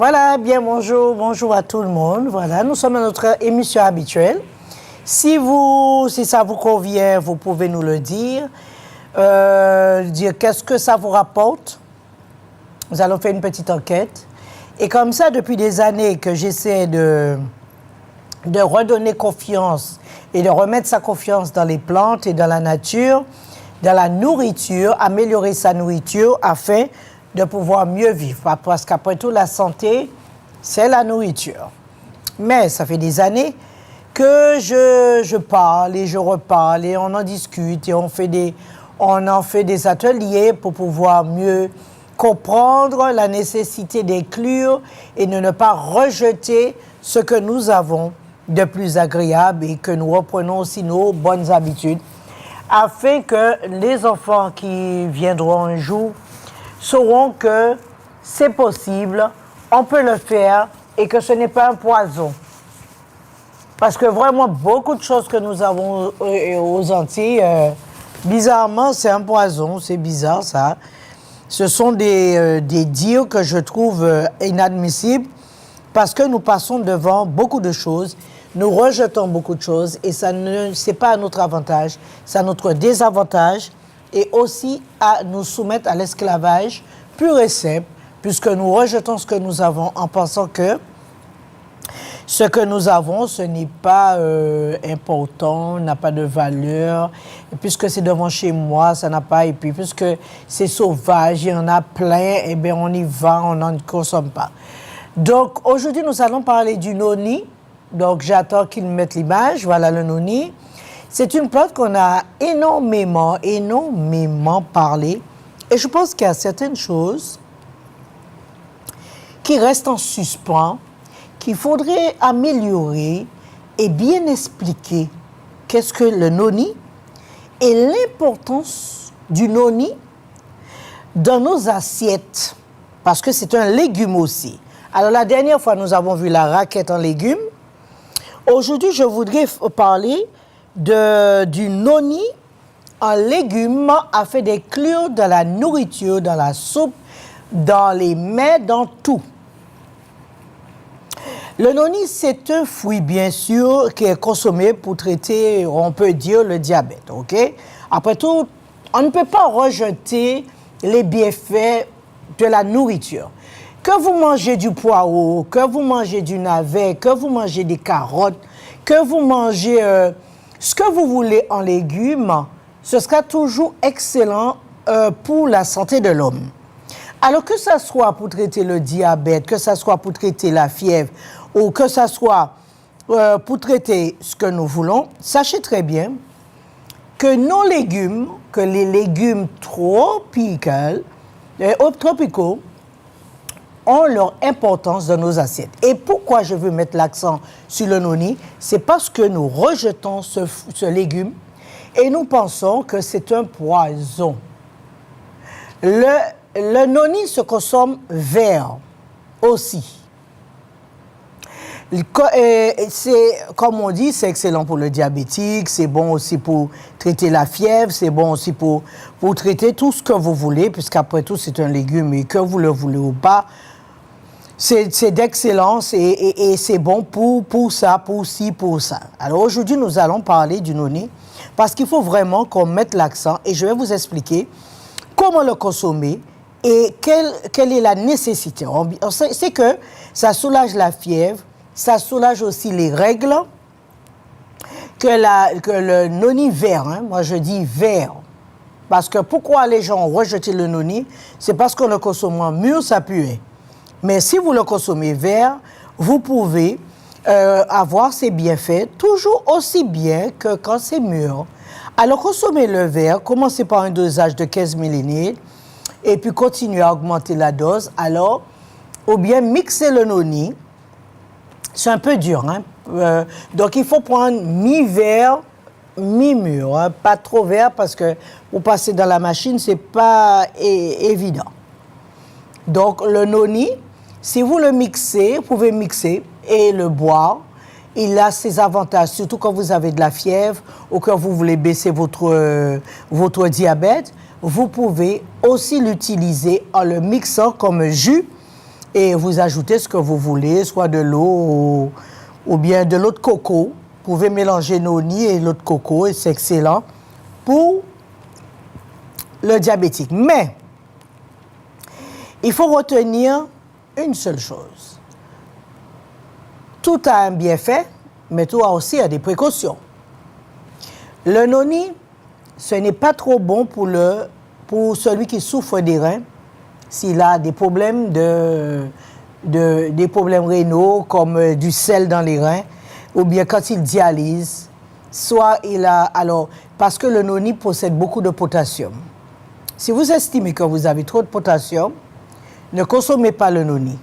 Voilà, bien bonjour à tout le monde. Voilà, nous sommes à notre émission habituelle. Si ça vous convient, vous pouvez nous le dire. Dire qu'est-ce que ça vous rapporte. Nous allons faire une petite enquête. Et comme ça, depuis des années que j'essaie de redonner confiance et de remettre sa confiance dans les plantes et dans la nature, dans la nourriture, améliorer sa nourriture afin de pouvoir mieux vivre. Parce qu'après tout, la santé, c'est la nourriture. Mais ça fait des années que je parle et je reparle et on en discute et on en fait des ateliers pour pouvoir mieux comprendre la nécessité d'inclure et de ne pas rejeter ce que nous avons de plus agréable et que nous reprenons aussi nos bonnes habitudes afin que les enfants qui viendront un jour sauront que c'est possible, on peut le faire et que ce n'est pas un poison. Parce que vraiment, beaucoup de choses que nous avons aux Antilles, bizarrement, c'est un poison, c'est bizarre ça. Ce sont des dires que je trouve inadmissibles parce que nous passons devant beaucoup de choses, nous rejetons beaucoup de choses et ça c'est pas à notre avantage, c'est à notre désavantage et aussi à nous soumettre à l'esclavage pur et simple puisque nous rejetons ce que nous avons en pensant que ce que nous avons, ce n'est pas important, n'a pas de valeur. Et puisque c'est devant chez moi, ça n'a pas. Et puis, puisque c'est sauvage, il y en a plein, eh bien, on y va, on n'en consomme pas. Donc, aujourd'hui, nous allons parler du noni. Donc, j'attends qu'ils mettent l'image. Voilà le noni. C'est une plante qu'on a énormément parlé. Et je pense qu'il y a certaines choses qui restent en suspens, qu'il faudrait améliorer et bien expliquer qu'est-ce que le noni et l'importance du noni dans nos assiettes, parce que c'est un légume aussi. Alors la dernière fois, nous avons vu la raquette en légumes. Aujourd'hui, je voudrais parler du noni en légumes afin d'inclure dans la nourriture, dans la soupe, dans les mets, dans tout. Le noni, c'est un fruit, bien sûr, qui est consommé pour traiter, on peut dire, le diabète, OK? Après tout, on ne peut pas rejeter les bienfaits de la nourriture. Que vous mangez du poireau, que vous mangez du navet, que vous mangez des carottes, que vous mangez ce que vous voulez en légumes, ce sera toujours excellent pour la santé de l'homme. Alors que ça soit pour traiter le diabète, que ça soit pour traiter la fièvre, ou que ça soit pour traiter ce que nous voulons, sachez très bien que nos légumes, que les légumes tropicaux, ont leur importance dans nos assiettes. Et pourquoi je veux mettre l'accent sur le noni? C'est parce que nous rejetons ce légume et nous pensons que c'est un poison. Le noni se consomme vert aussi. C'est, comme on dit, c'est excellent pour le diabétique, c'est bon aussi pour traiter la fièvre, c'est bon aussi pour traiter tout ce que vous voulez, puisqu'après tout, c'est un légume et que vous le voulez ou pas, c'est d'excellence et c'est bon pour ça, pour ci, pour ça. Alors aujourd'hui, nous allons parler du noni parce qu'il faut vraiment qu'on mette l'accent et je vais vous expliquer comment le consommer et quelle est la nécessité. On sait que ça soulage la fièvre, ça soulage aussi les règles, que le noni vert, hein, moi je dis vert, parce que pourquoi les gens ont rejeté le noni, c'est parce qu'on le consomme mûr, ça pue. Mais si vous le consommez vert, vous pouvez avoir ses bienfaits toujours aussi bien que quand c'est mûr. Alors consommez le vert, commencez par un dosage de 15 ml et puis continuez à augmenter la dose. Alors, ou bien mixer le noni. C'est un peu dur, hein? Donc, il faut prendre mi-vert, mi-mûr, hein? Pas trop vert parce que pour passer dans la machine, c'est pas évident. Donc, le noni, si vous le mixez, vous pouvez mixer et le boire. Il a ses avantages, surtout quand vous avez de la fièvre ou quand vous voulez baisser votre diabète. Vous pouvez aussi l'utiliser en le mixant comme jus Et vous ajoutez ce que vous voulez, soit de l'eau ou bien de l'eau de coco. Vous pouvez mélanger noni et l'eau de coco et c'est excellent pour le diabétique. Mais il faut retenir une seule chose. Tout a un bienfait, mais tout a aussi des précautions. Le noni, ce n'est pas trop bon pour celui qui souffre des reins, s'il a des problèmes des problèmes rénaux, comme du sel dans les reins, ou bien quand il dialyse, soit il a... Alors, parce que le noni possède beaucoup de potassium. Si vous estimez que vous avez trop de potassium, ne consommez pas le noni.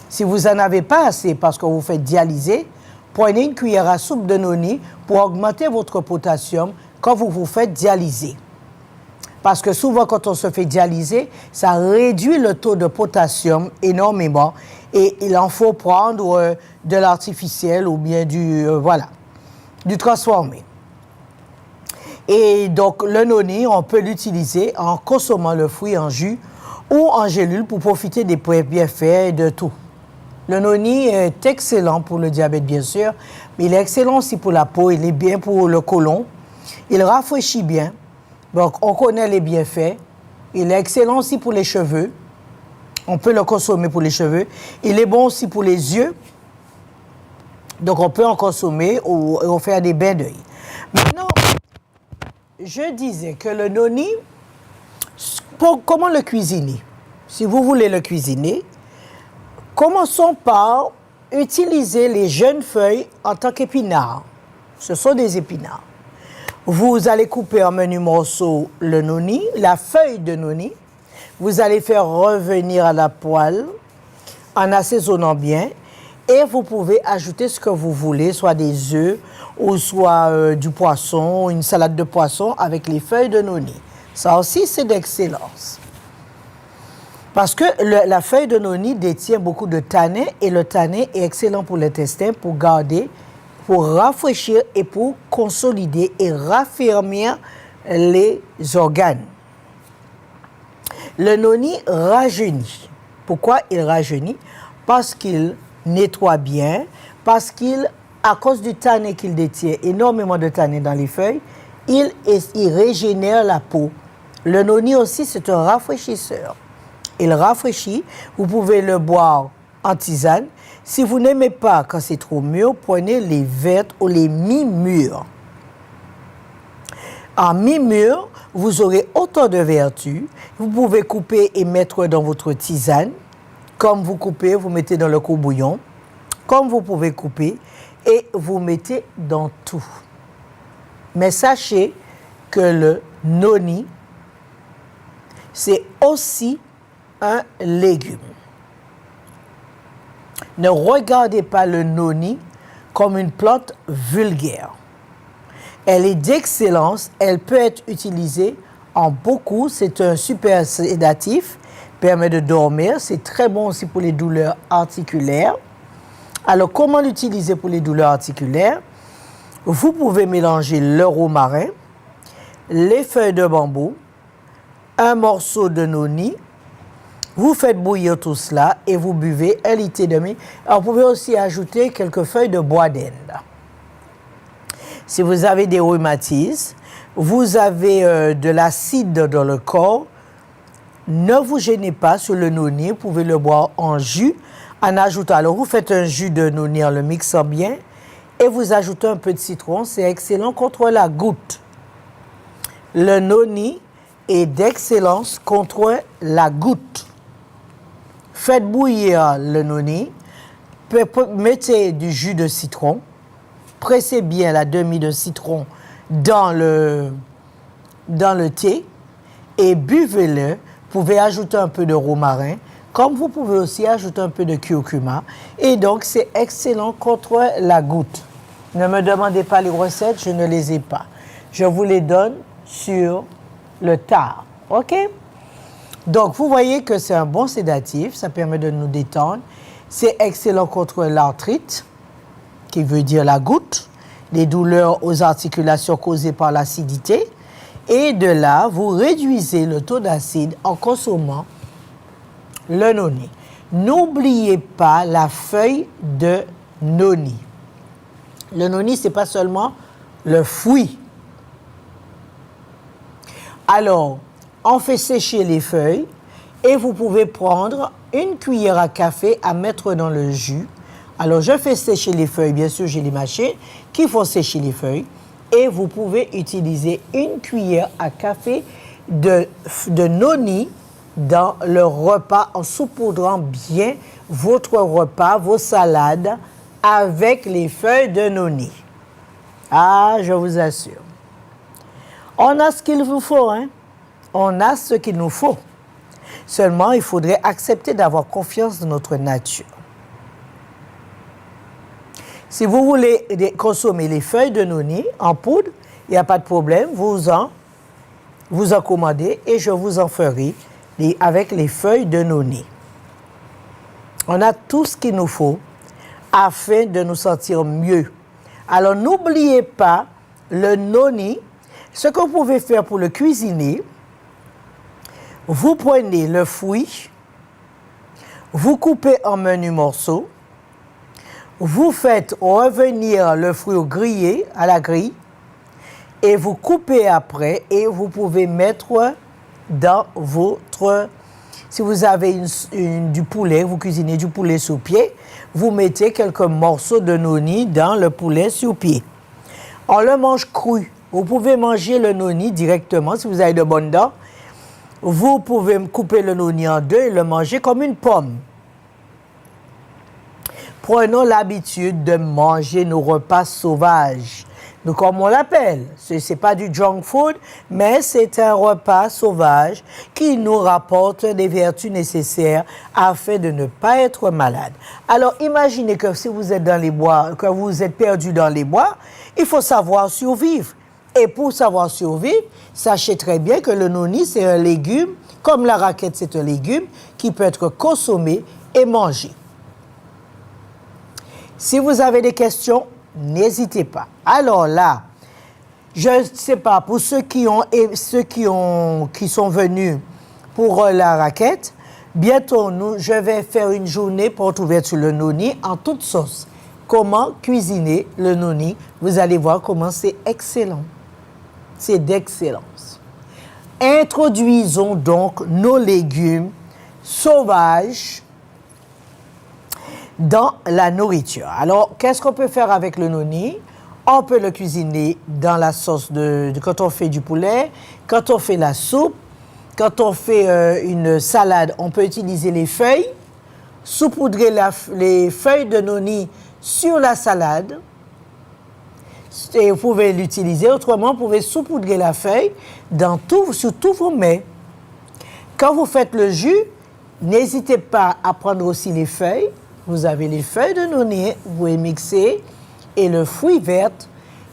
Si vous n'en avez pas assez parce que vous faites dialyser, prenez une cuillère à soupe de noni pour augmenter votre potassium quand vous vous faites dialyser. Parce que souvent, quand on se fait dialyser, ça réduit le taux de potassium énormément et il en faut prendre de l'artificiel ou bien du transformé. Et donc, le noni, on peut l'utiliser en consommant le fruit en jus ou en gélule pour profiter des bienfaits et de tout. Le noni est excellent pour le diabète, bien sûr, mais il est excellent aussi pour la peau, il est bien pour le côlon, il rafraîchit bien, donc on connaît les bienfaits. Il est excellent aussi pour les cheveux, on peut le consommer pour les cheveux. Il est bon aussi pour les yeux, donc on peut en consommer ou faire des bains d'œil. Maintenant, je disais que le noni, comment le cuisiner? Si vous voulez le cuisiner, commençons par utiliser les jeunes feuilles en tant qu'épinards. Ce sont des épinards. Vous allez couper en menus morceaux le noni, la feuille de noni. Vous allez faire revenir à la poêle en assaisonnant bien. Et vous pouvez ajouter ce que vous voulez, soit des œufs ou soit du poisson, une salade de poisson avec les feuilles de noni. Ça aussi, c'est d'excellence. Parce que la feuille de noni détient beaucoup de tanin et le tanin est excellent pour l'intestin, pour garder, pour rafraîchir et pour consolider et raffermir les organes. Le noni rajeunit. Pourquoi il rajeunit? Parce qu'il nettoie bien, parce à cause du tanin qu'il détient, énormément de tanin dans les feuilles, il régénère la peau. Le noni aussi, c'est un rafraîchisseur. Il rafraîchit. Vous pouvez le boire en tisane. Si vous n'aimez pas quand c'est trop mûr, prenez les vertes ou les mi-mûres. En mi-mûr, vous aurez autant de vertus. Vous pouvez couper et mettre dans votre tisane. Comme vous coupez, vous mettez dans le courbouillon. Comme vous pouvez couper et vous mettez dans tout. Mais sachez que le noni, c'est aussi un légume. Ne regardez pas le noni comme une plante vulgaire. Elle est d'excellence, elle peut être utilisée en beaucoup, c'est un super sédatif, permet de dormir, c'est très bon aussi pour les douleurs articulaires. Alors, comment l'utiliser pour les douleurs articulaires? Vous pouvez mélanger le romarin, les feuilles de bambou, un morceau de noni. Vous faites bouillir tout cela et vous buvez 1,5 litre. Alors, vous pouvez aussi ajouter quelques feuilles de bois d'Inde. Si vous avez des rhumatismes, vous avez de l'acide dans le corps, ne vous gênez pas sur le noni, vous pouvez le boire en jus en ajoutant. Alors, vous faites un jus de noni en le mixant bien et vous ajoutez un peu de citron. C'est excellent contre la goutte. Le noni est d'excellence contre la goutte. Faites bouillir le noni, mettez du jus de citron, pressez bien la demi de citron dans le thé et buvez-le. Vous pouvez ajouter un peu de romarin, comme vous pouvez aussi ajouter un peu de curcuma. Et donc, c'est excellent contre la goutte. Ne me demandez pas les recettes, je ne les ai pas. Je vous les donne sur le tard. OK? Donc, vous voyez que c'est un bon sédatif, ça permet de nous détendre. C'est excellent contre l'arthrite, qui veut dire la goutte, les douleurs aux articulations causées par l'acidité. Et de là, vous réduisez le taux d'acide en consommant le noni. n'oubliez pas la feuille de noni. Le noni, ce n'est pas seulement le fruit. Alors, on fait sécher les feuilles et vous pouvez prendre une cuillère à café à mettre dans le jus. Alors, je fais sécher les feuilles. Bien sûr, j'ai les machines qui font sécher les feuilles. Et vous pouvez utiliser une cuillère à café de noni dans le repas en saupoudrant bien votre repas, vos salades avec les feuilles de noni. Ah, je vous assure. On a ce qu'il vous faut, hein? On a ce qu'il nous faut. Seulement, il faudrait accepter d'avoir confiance dans notre nature. Si vous voulez consommer les feuilles de noni en poudre, il n'y a pas de problème, vous en commandez et je vous en ferai avec les feuilles de noni. On a tout ce qu'il nous faut afin de nous sentir mieux. Alors, n'oubliez pas le noni. Ce que vous pouvez faire pour le cuisiner, vous prenez le fruit, vous coupez en menus morceaux, vous faites revenir le fruit au grillé, à la grille, et vous coupez après et vous pouvez mettre dans votre... Si vous avez du poulet, vous cuisinez du poulet sous pied, vous mettez quelques morceaux de noni dans le poulet sous pied. On le mange cru. Vous pouvez manger le noni directement si vous avez de bonnes dents. Vous pouvez couper le noni en deux et le manger comme une pomme. Prenons l'habitude de manger nos repas sauvages. Nous, comme on l'appelle, ce n'est pas du junk food, mais c'est un repas sauvage qui nous rapporte des vertus nécessaires afin de ne pas être malade. Alors, imaginez que si vous êtes dans les bois, que vous êtes perdu dans les bois, il faut savoir survivre. Et pour savoir survivre, sachez très bien que le noni, c'est un légume, comme la raquette, c'est un légume qui peut être consommé et mangé. Si vous avez des questions, n'hésitez pas. Alors là, je ne sais pas, pour ceux qui sont venus pour la raquette, bientôt, je vais faire une journée pour trouver sur le noni en toute sauce. Comment cuisiner le noni? Vous allez voir comment c'est excellent. C'est d'excellence. Introduisons donc nos légumes sauvages dans la nourriture. Alors, qu'est-ce qu'on peut faire avec le noni? On peut le cuisiner dans la sauce quand on fait du poulet, quand on fait la soupe, quand on fait une salade, on peut utiliser les feuilles, saupoudrer les feuilles de noni sur la salade. Et vous pouvez l'utiliser. Autrement, vous pouvez saupoudrer la feuille sur tous vos mets. Quand vous faites le jus, n'hésitez pas à prendre aussi les feuilles. Vous avez les feuilles de noni, vous pouvez mixer, et le fruit vert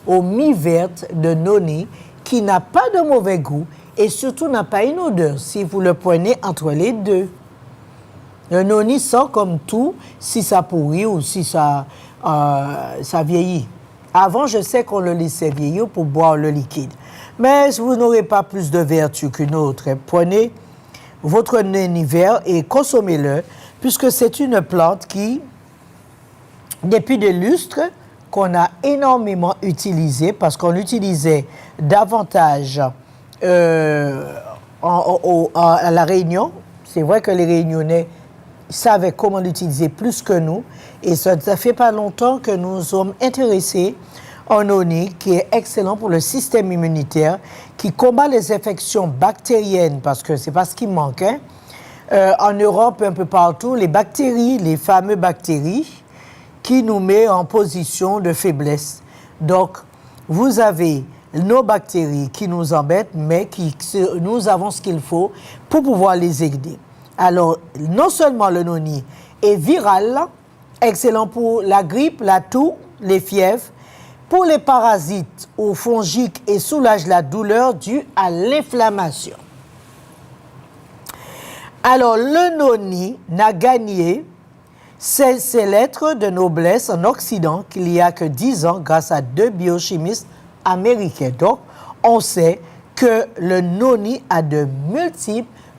aux mi-vertes de noni qui n'a pas de mauvais goût et surtout n'a pas une odeur si vous le prenez entre les deux. Le noni sent comme tout si ça pourrit ou si ça vieillit. Avant, je sais qu'on le laissait vieillir pour boire le liquide. Mais vous n'aurez pas plus de vertu qu'une autre. Prenez votre noni vert et consommez-le, puisque c'est une plante qui, depuis des lustres, qu'on a énormément utilisée, parce qu'on l'utilisait davantage à La Réunion. C'est vrai que les Réunionnais savaient comment l'utiliser plus que nous. Et ça ne fait pas longtemps que nous sommes intéressés au noni, qui est excellent pour le système immunitaire, qui combat les infections bactériennes, parce que c'est pas ce qui manque, hein. En Europe, un peu partout, les bactéries, les fameuses bactéries, qui nous met en position de faiblesse. Donc, vous avez nos bactéries qui nous embêtent, mais nous avons ce qu'il faut pour pouvoir les aider. Alors, non seulement le noni est viral, excellent pour la grippe, la toux, les fièvres, pour les parasites ou fongiques et soulage la douleur due à l'inflammation. Alors, le noni n'a gagné ses lettres de noblesse en Occident qu'il y a que 10 ans grâce à 2 biochimistes américains. Donc, on sait que le noni a de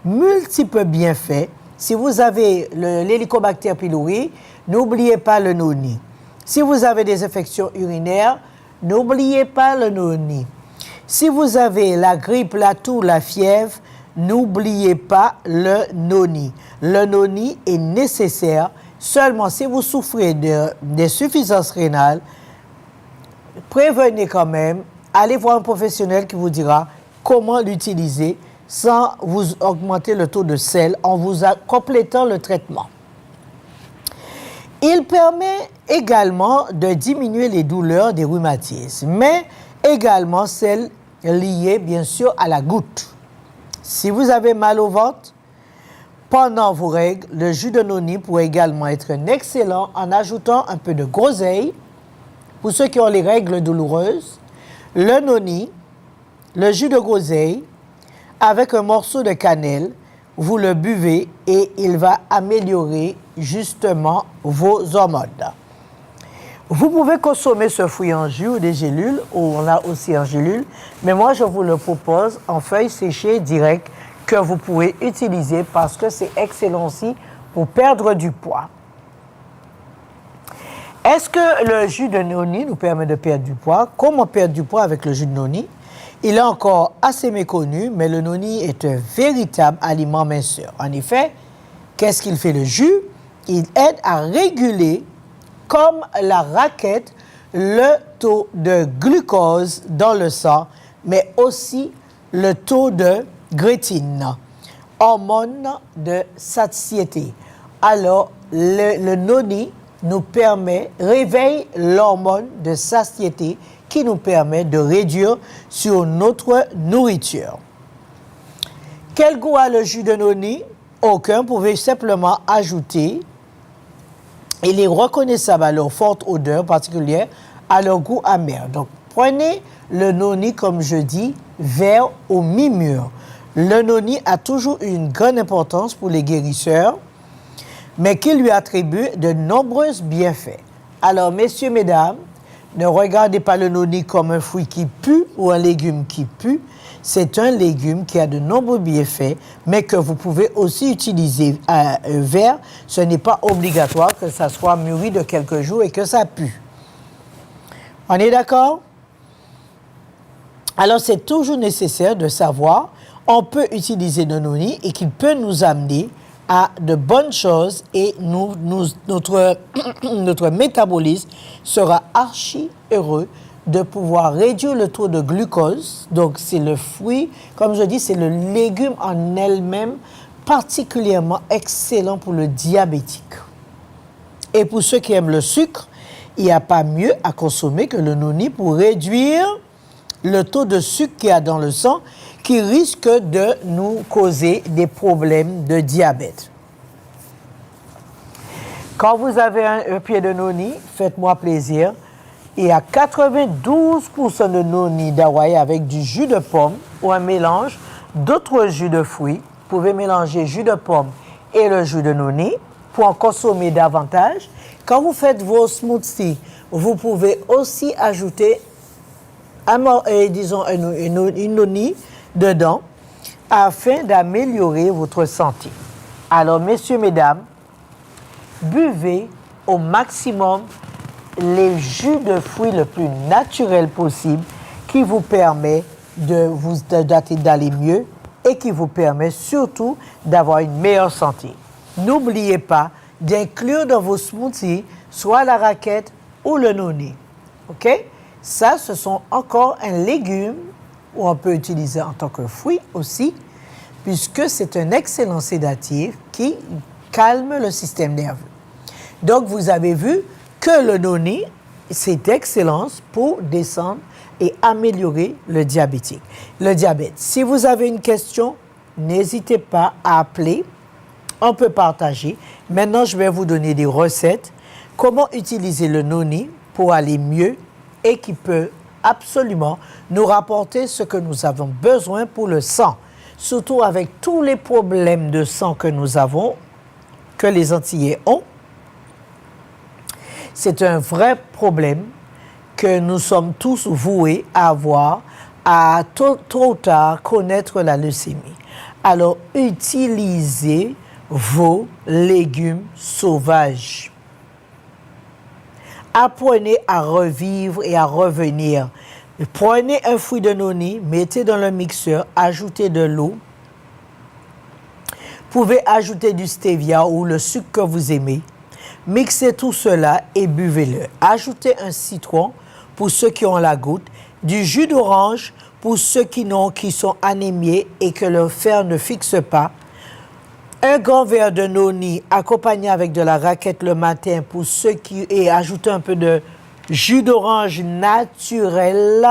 multiples bienfaits Si vous avez l'hélicobacter pylori, n'oubliez pas le noni. Si vous avez des infections urinaires, n'oubliez pas le noni. Si vous avez la grippe, la toux, la fièvre, n'oubliez pas le noni. Le noni est nécessaire seulement si vous souffrez d'insuffisance rénale. Prévenez quand même, allez voir un professionnel qui vous dira comment l'utiliser sans vous augmenter le taux de sel en vous complétant le traitement. Il permet également de diminuer les douleurs des rhumatismes, mais également celles liées bien sûr à la goutte. Si vous avez mal au ventre, pendant vos règles, le jus de noni pourrait également être un excellent en ajoutant un peu de groseille. Pour ceux qui ont les règles douloureuses, le noni, le jus de groseille, avec un morceau de cannelle, vous le buvez et il va améliorer justement vos hormones. Vous pouvez consommer ce fruit en jus ou des gélules, ou on a aussi en gélule, mais moi je vous le propose en feuilles séchées directes que vous pouvez utiliser parce que c'est excellent aussi pour perdre du poids. Est-ce que le jus de noni nous permet de perdre du poids? Comment perdre du poids avec le jus de noni? Il est encore assez méconnu, mais le noni est un véritable aliment minceur. En effet, qu'est-ce qu'il fait le jus? Il aide à réguler, comme la raquette, le taux de glucose dans le sang, mais aussi le taux de grétine, hormone de satiété. Alors, le noni nous réveille l'hormone de satiété qui nous permet de réduire sur notre nourriture. Quel goût a le jus de noni? Aucun. Vous pouvez simplement ajouter. Il est reconnaissable à leur forte odeur particulière, à leur goût amer. Donc, prenez le noni, comme je dis, vert ou mi-mûr. Le noni a toujours une grande importance pour les guérisseurs, mais qui lui attribue de nombreux bienfaits. Alors, messieurs, mesdames, ne regardez pas le noni comme un fruit qui pue ou un légume qui pue. C'est un légume qui a de nombreux bienfaits, mais que vous pouvez aussi utiliser vert. Ce n'est pas obligatoire que ça soit mûri de quelques jours et que ça pue. On est d'accord? Alors, c'est toujours nécessaire de savoir, on peut utiliser le noni et qu'il peut nous amener à de bonnes choses et notre métabolisme sera archi heureux de pouvoir réduire le taux de glucose. Donc, c'est le fruit, comme je dis, c'est le légume en elle-même particulièrement excellent pour le diabétique. Et pour ceux qui aiment le sucre, il n'y a pas mieux à consommer que le noni pour réduire le taux de sucre qu'il y a dans le sang qui risque de nous causer des problèmes de diabète. Quand vous avez un pied de noni, faites-moi plaisir. Il y a 92% de noni d'Hawaï avec du jus de pomme ou un mélange d'autres jus de fruits. Vous pouvez mélanger jus de pomme et le jus de noni pour en consommer davantage. Quand vous faites vos smoothies, vous pouvez aussi ajouter une noni dedans afin d'améliorer votre santé. Alors, messieurs, mesdames, buvez au maximum les jus de fruits le plus naturel possible qui vous permet d'aller mieux et qui vous permet surtout d'avoir une meilleure santé. N'oubliez pas d'inclure dans vos smoothies soit la raquette ou le noni. OK? Ça, ce sont encore un légume ou on peut utiliser en tant que fruit aussi, puisque c'est un excellent sédatif qui calme le système nerveux. Donc, vous avez vu que le noni, c'est excellence pour descendre et améliorer le diabète. Si vous avez une question, n'hésitez pas à appeler. On peut partager. Maintenant, je vais vous donner des recettes. Comment utiliser le noni pour aller mieux et qui peut absolument nous rapporter ce que nous avons besoin pour le sang. Surtout avec tous les problèmes de sang que nous avons, que les Antillais ont. C'est un vrai problème que nous sommes tous voués à avoir, à tôt ou tard connaître la leucémie. Alors, utilisez vos légumes sauvages. Apprenez à revivre et à revenir. Prenez un fruit de noni, mettez dans le mixeur, ajoutez de l'eau. Vous pouvez ajouter du stevia ou le sucre que vous aimez. Mixez tout cela et buvez-le. Ajoutez un citron pour ceux qui ont la goutte, du jus d'orange pour ceux qui sont anémiés et que leur fer ne fixe pas. Un grand verre de noni accompagné avec de la raquette le matin pour ceux qui... Et ajoutez un peu de jus d'orange naturel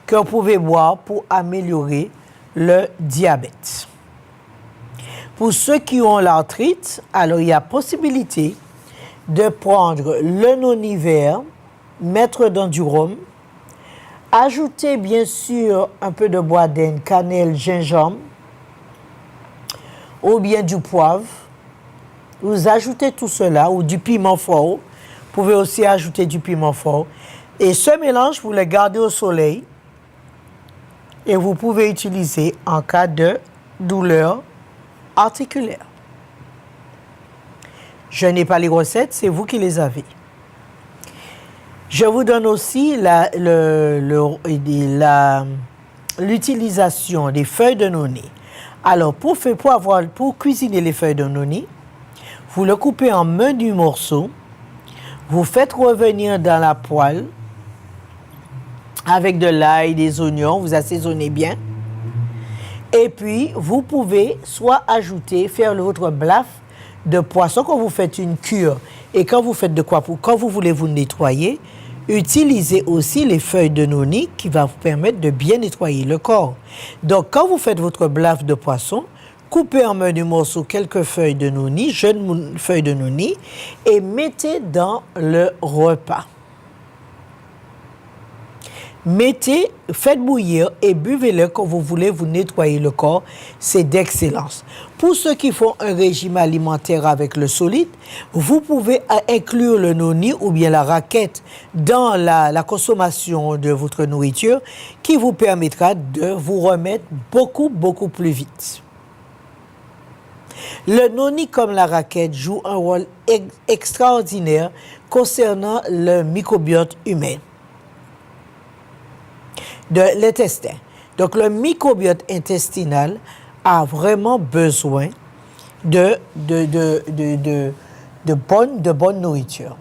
que vous pouvez boire pour améliorer le diabète. Pour ceux qui ont l'arthrite, alors il y a possibilité de prendre le noni vert, mettre dans du rhum, ajouter bien sûr un peu de bois d'Inde, cannelle, gingembre, ou bien du poivre. Vous ajoutez tout cela, ou du piment fort. Vous pouvez aussi ajouter du piment fort. Et ce mélange, vous le gardez au soleil et vous pouvez utiliser en cas de douleur articulaire. Je n'ai pas les recettes, c'est vous qui les avez. Je vous donne aussi l'utilisation des feuilles de noni. Alors, pour cuisiner les feuilles de noni, vous le coupez en menus morceaux, vous faites revenir dans la poêle avec de l'ail, des oignons, vous assaisonnez bien. Et puis, vous pouvez soit faire votre blaf de poisson quand vous faites une cure. Et quand vous faites quand vous voulez vous nettoyer, utilisez aussi les feuilles de noni qui va vous permettre de bien nettoyer le corps. Donc, quand vous faites votre blaf de poisson, coupez en menus morceaux quelques feuilles de noni, jeunes feuilles de noni, et mettez dans le repas. Faites bouillir et buvez-le quand vous voulez vous nettoyer le corps. C'est d'excellence. Pour ceux qui font un régime alimentaire avec le solide, vous pouvez inclure le noni ou bien la raquette dans la consommation de votre nourriture qui vous permettra de vous remettre beaucoup, beaucoup plus vite. Le noni comme la raquette joue un rôle extraordinaire concernant le microbiote humain. De l'intestin. Donc, le microbiote intestinal a vraiment besoin de bonne nourriture.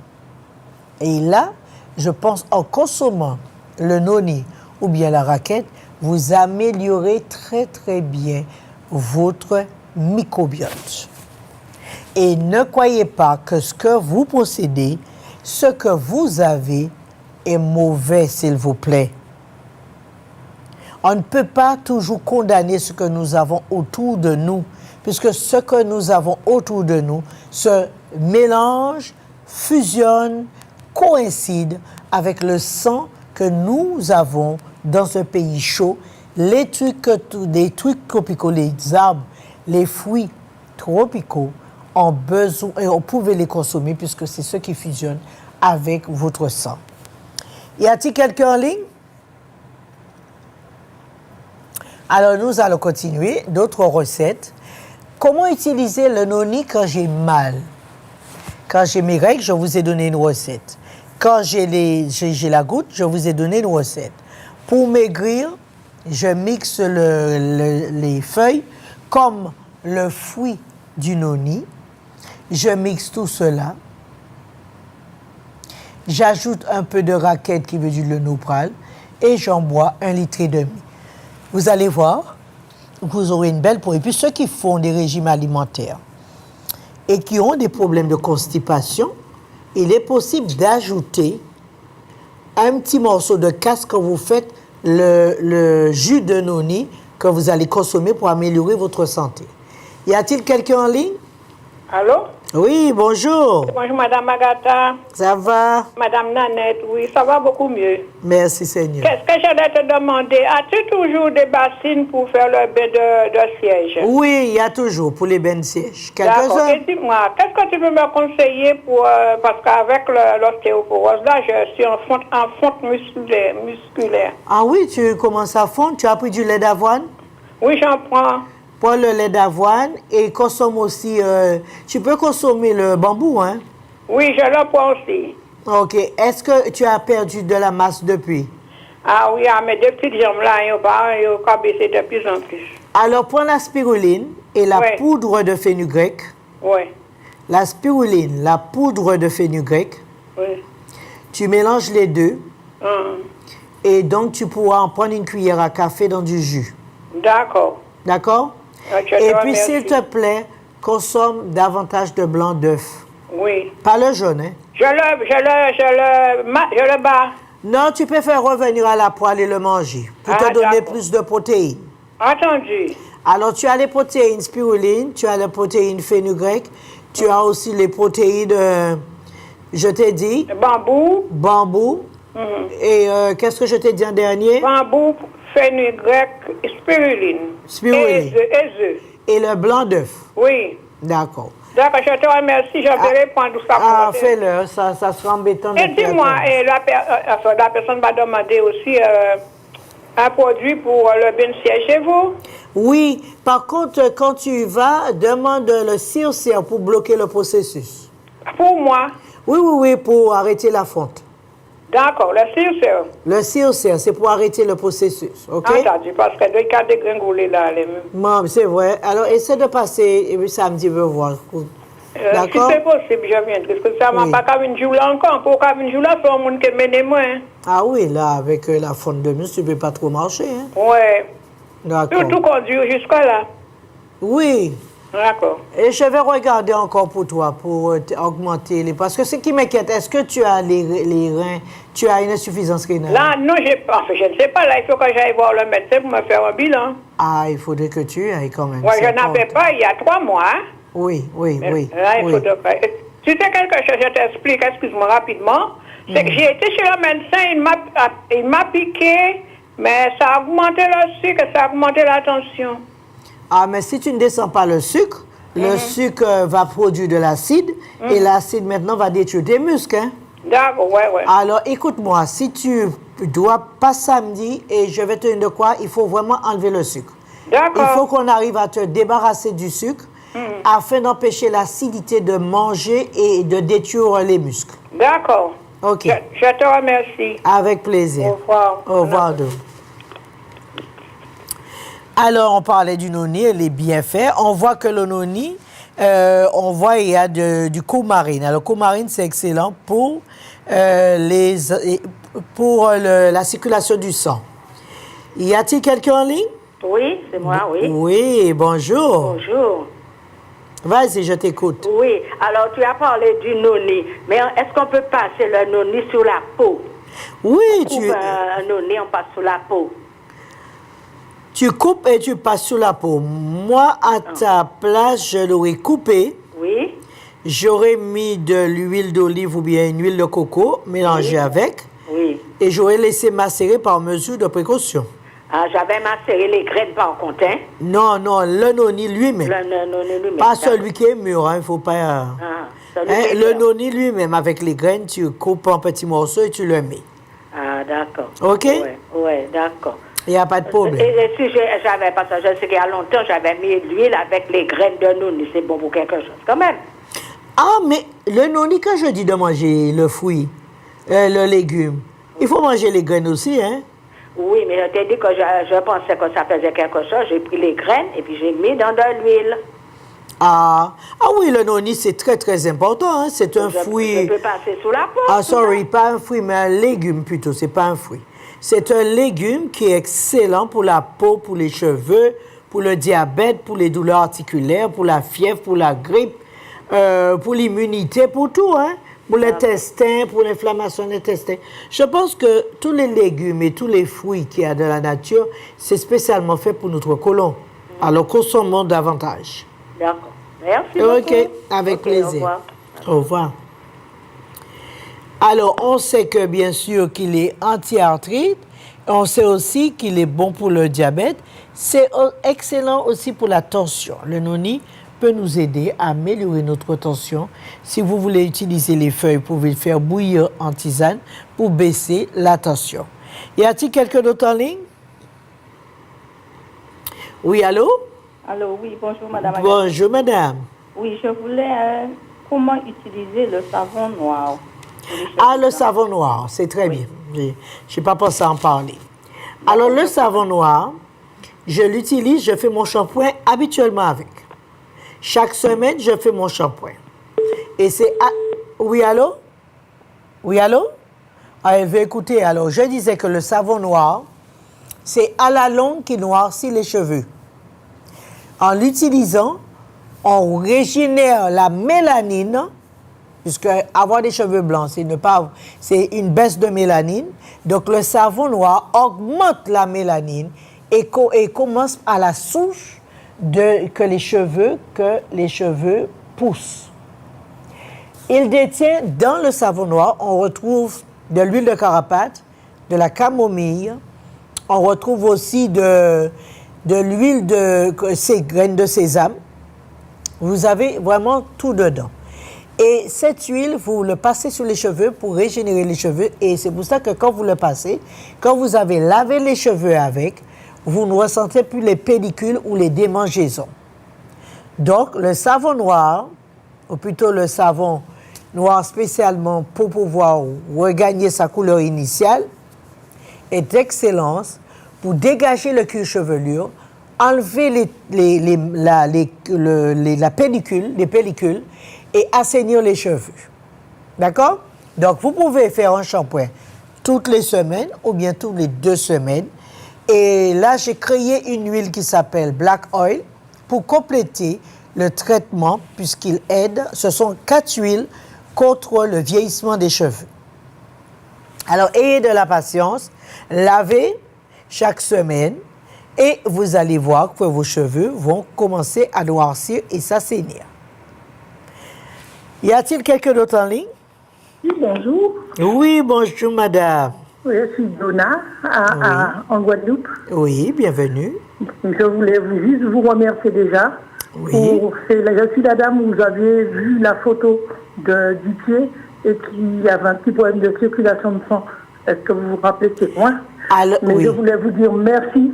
Et là, je pense en consommant le noni ou bien la raquette, vous améliorez très, très bien votre microbiote. Et ne croyez pas que ce que vous possédez, ce que vous avez est mauvais, s'il vous plaît. On ne peut pas toujours condamner ce que nous avons autour de nous, puisque ce que nous avons autour de nous se mélange, fusionne, coïncide avec le sang que nous avons dans ce pays chaud. Des trucs tropicaux, les arbres, les fruits tropicaux ont besoin, et on pouvait les consommer puisque c'est ce qui fusionne avec votre sang. Y a-t-il quelqu'un en ligne? Alors, nous allons continuer d'autres recettes. Comment utiliser le noni quand j'ai mal? Quand j'ai mes règles, je vous ai donné une recette. Quand j'ai la goutte, je vous ai donné une recette. Pour maigrir, je mixe les feuilles comme le fruit du noni. Je mixe tout cela. J'ajoute un peu de raquette qui veut du Lenopral et j'en bois 1,5 litre. Vous allez voir, vous aurez une belle peau. Et puis ceux qui font des régimes alimentaires et qui ont des problèmes de constipation, il est possible d'ajouter un petit morceau de casque quand vous faites le jus de noni que vous allez consommer pour améliorer votre santé. Y a-t-il quelqu'un en ligne? Allô? Oui, bonjour. Bonjour, Madame Agatha. Ça va? Madame Nanette, oui, ça va beaucoup mieux. Merci, Seigneur. Qu'est-ce que j'allais te demander? As-tu toujours des bassines pour faire le bain de siège? Oui, il y a toujours pour les bains de siège. D'accord. Et dis-moi, qu'est-ce que tu peux me conseiller pour... parce qu'avec l'ostéoporose, là, je suis en fonte musculaire. Ah oui, tu commences à fondre? Tu as pris du lait d'avoine? Oui, j'en prends. Prends le lait d'avoine et consomme aussi... tu peux consommer le bambou, hein? Oui, je le prends aussi. OK. Est-ce que tu as perdu de la masse depuis? Ah oui, mais deux petites jambes là, ils ont baissé de plus en plus. Alors, prends la spiruline et la Ouais. poudre de fenugrec. Oui, La spiruline, la poudre de fenugrec. oui. Tu mélanges les deux Hum. et donc tu pourras en prendre une cuillère à café dans du jus. D'accord. D'accord? Je te Et puis, remercie. s'il te plaît, consomme davantage de blanc d'œuf. Oui. Pas le jaune, hein? Je le bats. Non, tu peux faire revenir à la poêle et le manger pour Ah, te donner d'accord. plus de protéines. Entendu. Alors, tu as les protéines spiruline, tu as les protéines fenugrec, tu as aussi les protéines, je t'ai dit, Le bambou. bambou. Et qu'est-ce que je t'ai dit en dernier? Bambou, fenugrec, spiruline. Spiruline. Et œufs. Et le blanc d'œuf. Oui. D'accord. D'accord, je te remercie. Je vais prendre tout ça Ah, pour fais-le, ça sera embêtant. de Et faire dis-moi, ça. la personne m'a demandé aussi un produit pour le bain de siège chez vous. Oui, par contre, quand tu vas, demande le CIRCR pour bloquer le processus. Pour moi. Oui, pour arrêter la fonte. D'accord, le CIRCR. Le CIRCR, c'est pour arrêter le processus, OK? Entendu, parce que deux cas dégringolés là, les mêmes. Maman, c'est vrai. Alors, essaie de passer et puis samedi, veux voir. Si D'accord? c'est possible, je viendrai. Parce que ça m'a Oui. pas qu'à une jour là encore. Pour qu'à une jour là, c'est un monde qui mène moi. Hein. Ah oui, là, avec la fonte de muscle, tu ne peux pas trop marcher, hein? Ouais. D'accord. Tout conduire jusqu'à là. Oui. D'accord. Et je vais regarder encore pour toi, pour augmenter les... Parce que ce qui m'inquiète, est-ce que tu as les reins, tu as une insuffisance rénale? Là, non, enfin, je ne sais pas. Là, il faut que j'aille voir le médecin pour me faire un bilan. Ah, il faudrait que tu ailles quand même. Moi, c'est je n'avais important. pas il y a 3 mois. Hein. Oui. Là, il oui. faut de faire. Si c'est quelque chose, je t'explique, excuse-moi rapidement. C'est que j'ai été chez le médecin, il m'a piqué, mais ça a augmenté le sucre, ça a augmenté la tension. Ah, mais si tu ne descends pas le sucre va produire de l'acide et l'acide maintenant va détruire tes muscles. Hein? D'accord, ouais. Alors, écoute-moi, si tu dois pas samedi et je vais te dire de quoi, il faut vraiment enlever le sucre. D'accord. Il faut qu'on arrive à te débarrasser du sucre afin d'empêcher l'acidité de manger et de détruire les muscles. D'accord. OK. Je te remercie. Avec plaisir. Au revoir. Au revoir, Dom. Alors, on parlait du noni et les bienfaits. On voit que le noni, il y a du coumarine. Alors, coumarine, c'est excellent pour, la circulation du sang. Y a-t-il quelqu'un en ligne? Oui, c'est moi, oui. Oui, bonjour. Bonjour. Vas-y, je t'écoute. Oui, alors tu as parlé du noni, mais est-ce qu'on peut passer le noni sur la peau? Oui, Un noni, on passe sur la peau. tu coupes et tu passes sur la peau. Moi, à ta place, je l'aurais coupé. Oui, J'aurais mis de l'huile d'olive ou bien une huile de coco mélangée avec oui. et j'aurais laissé macérer par mesure de précaution. Ah, j'avais macéré les graines par contre, hein? Non, le noni lui-même. Le noni lui-même. Pas celui qui est mûr, il ne faut pas... Ah, celui qui est le mûr. noni lui-même, avec les graines, tu coupes en petits morceaux et tu le mets. Ah, d'accord. OK? Oui, d'accord. Il n'y a pas de problème. Et si j'avais pas ça, je sais qu'il y a longtemps, j'avais mis l'huile avec les graines de noni. C'est bon pour quelque chose, quand même. Ah, mais le noni, quand je dis de manger le fruit, le légume, il faut manger les graines aussi, hein? Oui, mais je t'ai dit que je pensais que ça faisait quelque chose. J'ai pris les graines et puis j'ai mis dans de l'huile. Ah oui, le noni, c'est très, très important, hein? C'est un fruit... Je peux passer sous la peau. Ah, sorry, pas un fruit, mais un légume plutôt, c'est pas un fruit. C'est un légume qui est excellent pour la peau, pour les cheveux, pour le diabète, pour les douleurs articulaires, pour la fièvre, pour la grippe, pour l'immunité, pour tout, hein? Pour l'intestin, pour l'inflammation des intestins. Je pense que tous les légumes et tous les fruits qu'il y a de la nature, c'est spécialement fait pour notre côlon. Alors, consommons davantage. D'accord. Merci beaucoup. OK, avec plaisir. Au revoir. Au revoir. Alors, on sait que, bien sûr, qu'il est anti-arthrite. On sait aussi qu'il est bon pour le diabète. C'est excellent aussi pour la tension. Le noni peut nous aider à améliorer notre tension. Si vous voulez utiliser les feuilles, vous pouvez le faire bouillir en tisane pour baisser la tension. Y a-t-il quelqu'un d'autre en ligne? Oui, allô? Allô, oui, bonjour madame. Bonjour madame. Oui, je voulais comment utiliser le savon noir pour les cheveux Ah, le blancs. savon noir, c'est très bien. Je n'ai pas pensé à en parler. Alors, le savon noir, je l'utilise, je fais mon shampoing habituellement avec. Chaque semaine, je fais mon shampoing. Et c'est... Oui, allô? Oui, allô? Ah, elle veut écouter. Alors, je disais que le savon noir, c'est à la longue qui noircit les cheveux. En l'utilisant, on régénère la mélanine, puisque avoir des cheveux blancs, c'est une baisse de mélanine. Donc, le savon noir augmente la mélanine et commence à la souche que les cheveux poussent. Il détient, dans le savon noir, on retrouve de l'huile de carapate, de la camomille, on retrouve aussi de l'huile de graines de sésame. Vous avez vraiment tout dedans. Et cette huile, vous le passez sur les cheveux pour régénérer les cheveux. Et c'est pour ça que quand vous le passez, quand vous avez lavé les cheveux avec, vous ne ressentez plus les pellicules ou les démangeaisons. Donc, le savon noir, ou plutôt le savon noir spécialement pour pouvoir regagner sa couleur initiale, est d'excellence pour dégager le cuir chevelure, enlever la pellicule, les pellicules et assainir les cheveux. D'accord? Donc, vous pouvez faire un shampoing toutes les semaines ou bien toutes les 2 semaines. Et là, j'ai créé une huile qui s'appelle Black Oil pour compléter le traitement puisqu'il aide. Ce sont 4 huiles contre le vieillissement des cheveux. Alors, ayez de la patience, lavez chaque semaine et vous allez voir que vos cheveux vont commencer à noircir et s'assainir. Y a-t-il quelqu'un d'autre en ligne? Oui, bonjour. Oui, bonjour madame. Oui, je suis Donna en Guadeloupe. Oui, bienvenue. Je voulais juste vous remercier déjà. Oui. Je suis la dame où vous aviez vu la photo du pied et qui avait un petit problème de circulation de sang. Est-ce que vous vous rappelez que c'est moi? Mais oui. Je voulais vous dire merci.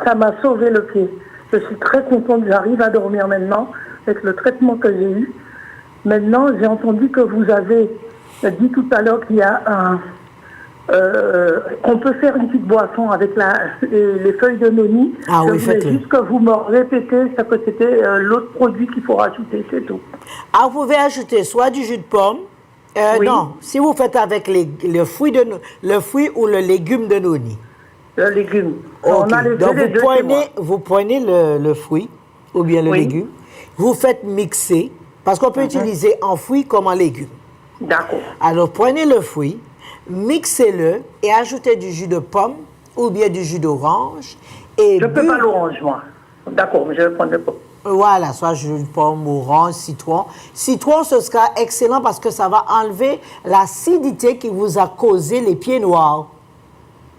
Ça m'a sauvé le pied. Je suis très contente. J'arrive à dormir maintenant avec le traitement que j'ai eu. Maintenant, j'ai entendu que vous avez dit tout à l'heure qu'il y a qu'on peut faire une petite boisson avec les feuilles de noni. Ah oui, faites-le. Juste que vous me répétez que c'était l'autre produit qu'il faut rajouter, c'est tout. Ah, vous pouvez ajouter soit du jus de pomme. Oui. Non, si vous faites avec le fruit ou le légume de noni. Le légume. Okay. On a donc vous prenez le fruit ou bien le légume. Vous faites mixer parce qu'on peut utiliser en fruit comme en légume. D'accord. Alors prenez le fruit, mixez-le et ajoutez du jus de pomme ou bien du jus d'orange. Je ne peux pas l'orange, moi. D'accord, mais je vais prendre le pomme. Voilà, soit jus de pomme, orange, citron. Citron, ce sera excellent parce que ça va enlever l'acidité qui vous a causé les pieds noirs.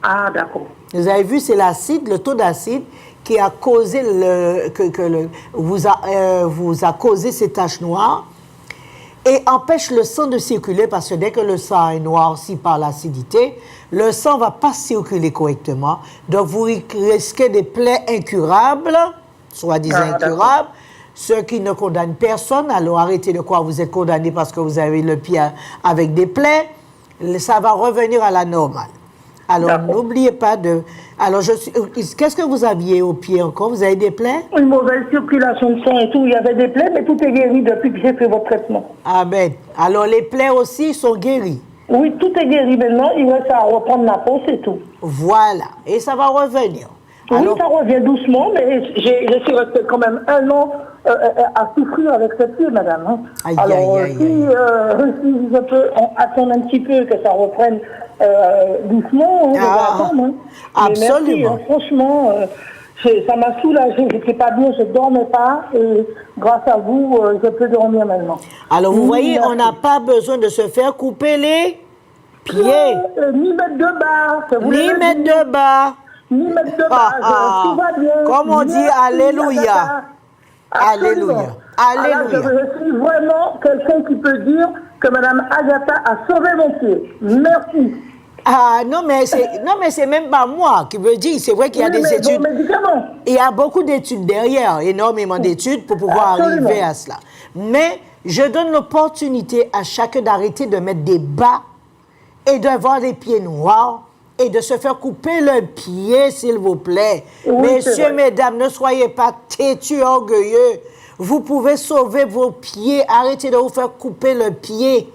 Ah, d'accord. Vous avez vu, c'est l'acide, le taux d'acide qui a causé vous a causé ces taches noires et empêche le sang de circuler parce que dès que le sang est noirci par l'acidité, le sang ne va pas circuler correctement. Donc, vous risquez des plaies incurables, soi-disant incurables, ce qui ne condamne personne. Alors, arrêtez de croire que vous êtes condamné parce que vous avez le pied avec des plaies. Ça va revenir à la normale. Alors, n'oubliez pas de... Alors, qu'est-ce que vous aviez au pied encore? Vous avez des plaies? Une mauvaise circulation de sang et tout. Il y avait des plaies, mais tout est guéri depuis que j'ai fait votre traitement. Amen. Alors, les plaies aussi sont guéries? Oui, tout est guéri maintenant. Il reste à reprendre la peau, c'est tout. Voilà. Et ça va revenir. Alors, oui, ça revient doucement, mais je suis restée quand même 1 an à souffrir avec cette pied, madame. Hein. Aïe, alors, aïe, si je peux attendre un petit peu que ça reprenne doucement, je vais attendre. Hein. Absolument. Merci, franchement, ça m'a soulagée. Je n'étais pas bien, je ne dormais pas. Et grâce à vous, je peux dormir maintenant. Alors, vous voyez, on n'a pas besoin de se faire couper les pieds. Ni mettre de bas. Ni mettre de bas. Ni mettre de base, tout va bien. Comme on dit, alléluia. Alléluia. Alléluia. Alors, je suis vraiment quelqu'un qui peut dire que Mme Agatha a sauvé mon pied. Merci. Ah non, mais c'est même pas moi qui veux dire. C'est vrai qu'il y a des études. Il y a beaucoup d'études derrière, énormément d'études pour pouvoir arriver à cela. Mais je donne l'opportunité à chacun d'arrêter de mettre des bas et d'avoir des pieds noirs et de se faire couper le pied, s'il vous plaît. Oui, messieurs, mesdames, ne soyez pas têtus, orgueilleux. Vous pouvez sauver vos pieds. Arrêtez de vous faire couper le pied.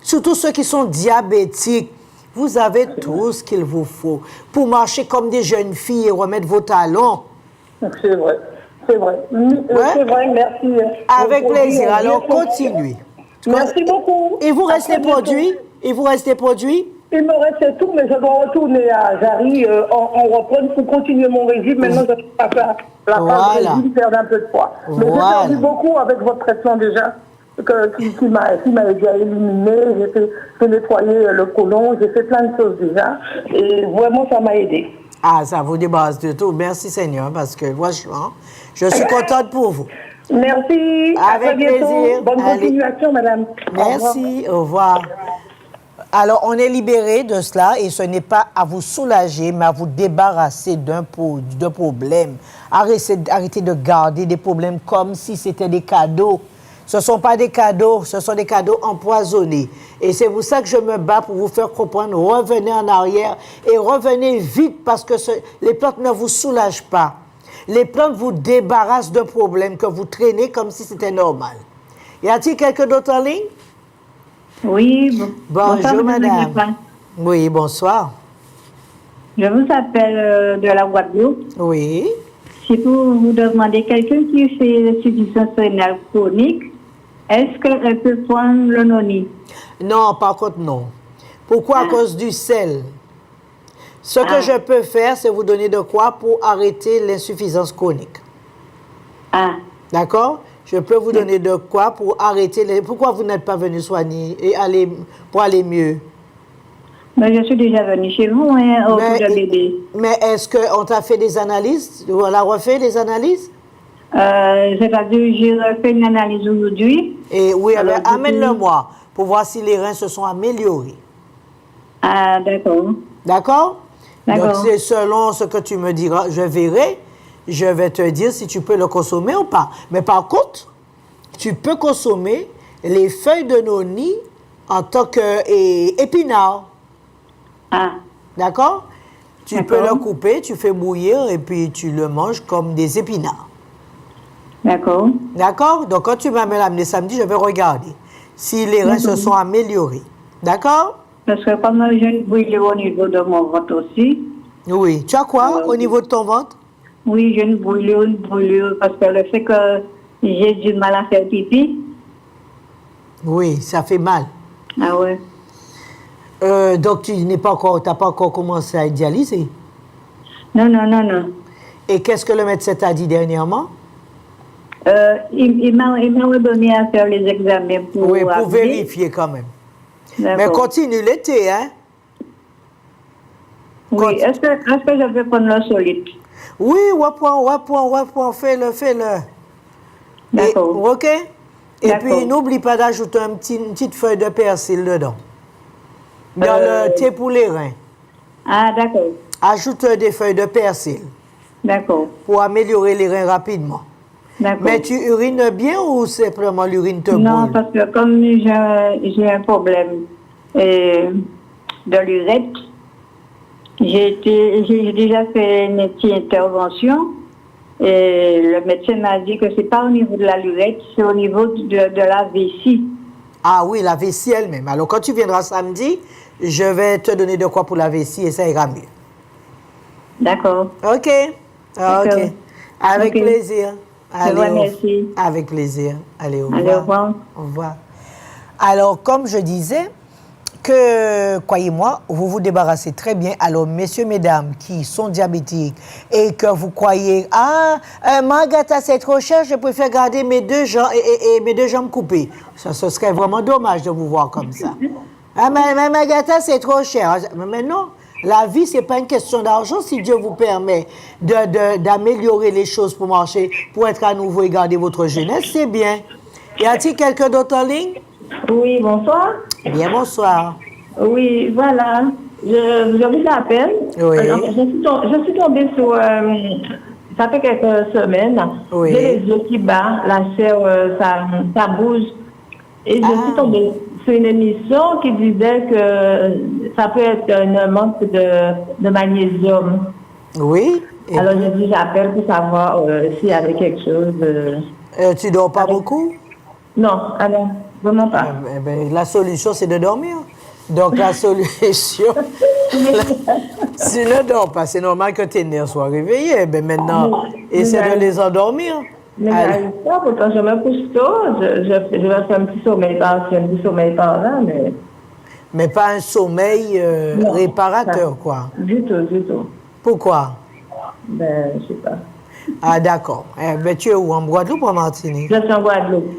Surtout ceux qui sont diabétiques. Vous avez tout ce qu'il vous faut pour marcher comme des jeunes filles et remettre vos talons. C'est vrai, c'est vrai. C'est vrai, merci. Avec plaisir. Alors, continuez. Merci beaucoup. Et vous restez produit? Et vous restez produit? Il me reste tout, mais je dois retourner à Jarry en reprenant pour continuer mon régime. Maintenant, je vais faire la phase régime, perdre un peu de poids. Mais j'ai perdu beaucoup avec votre traitement déjà. Qui m'a déjà éliminé, j'ai nettoyé le côlon, j'ai fait plein de choses déjà, et vraiment ça m'a aidé. Ah, ça vous débarrasse de tout. Merci Seigneur, parce que franchement, je suis contente pour vous. Merci. Avec plaisir. Bonne continuation, madame. Merci, au revoir. Alors, on est libéré de cela et ce n'est pas à vous soulager, mais à vous débarrasser d'un problème. Arrêtez de garder des problèmes comme si c'était des cadeaux. Ce ne sont pas des cadeaux, ce sont des cadeaux empoisonnés. Et c'est pour ça que je me bats pour vous faire comprendre. Revenez en arrière et revenez vite parce que les plantes ne vous soulagent pas. Les plantes vous débarrassent d'un problème que vous traînez comme si c'était normal. Y a-t-il quelqu'un d'autre en ligne? Oui. Bonjour, madame. Oui, bonsoir. Je vous appelle de la Guadeloupe. Oui. Si vous demandez quelqu'un qui fait l'insuffisance rénale chronique, est-ce qu'elle peut prendre le noni? Non, par contre, non. Pourquoi? À cause du sel. Ce que je peux faire, c'est vous donner de quoi pour arrêter l'insuffisance chronique. D'accord? Je peux vous donner de quoi pour arrêter... Pourquoi vous n'êtes pas venu soigner et pour aller mieux? Mais je suis déjà venue chez vous, au bout de bébé. Mais est-ce qu'on t'a fait des analyses? On a refait des analyses? C'est-à-dire, j'ai refait une analyse aujourd'hui. Et oui, alors amène-le-moi pour voir si les reins se sont améliorés. Ah, d'accord. D'accord? Donc, c'est selon ce que tu me diras, je verrai, je vais te dire si tu peux le consommer ou pas. Mais par contre, tu peux consommer les feuilles de noni en tant qu'épinards. D'accord? Tu peux le couper, tu fais bouillir et puis tu le manges comme des épinards. D'accord. D'accord? Donc, quand tu vas me l'amener samedi, je vais regarder si les reins se sont améliorés. D'accord? Parce que comme j'ai une brûlure au niveau de mon ventre aussi. Oui. Tu as quoi au niveau de ton ventre? Oui, j'ai une brûlure, parce que le fait que j'ai du mal à faire pipi. Oui, ça fait mal. Ah ouais. Donc, tu n'as pas encore commencé à être dialysé? Non. Et qu'est-ce que le médecin t'a dit dernièrement? Il m'a redonné à faire les examens pour vérifier quand même. Mais continue l'été, hein? Oui, est-ce que je vais prendre le solide? Oui, reprends, fais-le. D'accord. OK? Et puis, n'oublie pas d'ajouter une petite feuille de persil dedans. Dans le thé pour les reins. Ah, d'accord. Ajoute des feuilles de persil. D'accord. Pour améliorer les reins rapidement. D'accord. Mais tu urines bien ou simplement l'urine te brûle? Non, parce que comme j'ai un problème de l'urètre, j'ai déjà fait une petite intervention et le médecin m'a dit que c'est pas au niveau de la l'urètre, c'est au niveau de la vessie. Ah oui, la vessie elle-même. Alors quand tu viendras samedi, je vais te donner de quoi pour la vessie et ça ira mieux. D'accord. OK. Avec plaisir. Allez, merci. Avec plaisir. Allez, au revoir. Allez, au revoir. Au revoir. Alors, comme je disais, que, croyez-moi, vous vous débarrassez très bien. Alors, messieurs, mesdames qui sont diabétiques et que vous croyez, Margata, c'est trop cher, je préfère garder mes deux jambes coupées. Ça, ce serait vraiment dommage de vous voir comme ça. Mais Margata, c'est trop cher. Mais non. La vie, ce n'est pas une question d'argent. Si Dieu vous permet d'améliorer les choses pour marcher, pour être à nouveau et garder votre jeunesse, c'est bien. Y a-t-il quelqu'un d'autre en ligne? Oui, bonsoir. Bien, bonsoir. Oui, voilà. Je vous appelle. Oui. Je suis tombée sur... ça fait quelques semaines. Oui. J'ai les yeux qui battent, la chair, ça bouge. Et je suis tombée sur une émission qui disait que ça peut être un manque de magnésium. Oui. Alors, je dis, j'appelle pour savoir s'il y avait quelque chose. Tu dors pas beaucoup? Non, alors, vraiment pas. La solution, c'est de dormir. Donc, la solution, si ne dors pas, c'est normal que tes nerfs soient réveillés. Maintenant, essaie de les endormir. Mais j'arrive pas, pourtant je me couche tôt, je vais faire un petit sommeil par là, mais... Mais pas un sommeil réparateur, quoi. Du tout. Pourquoi? Ben, je sais pas. Ah, d'accord. Tu es où, en Guadeloupe ou en Martinique? Je suis en Guadeloupe.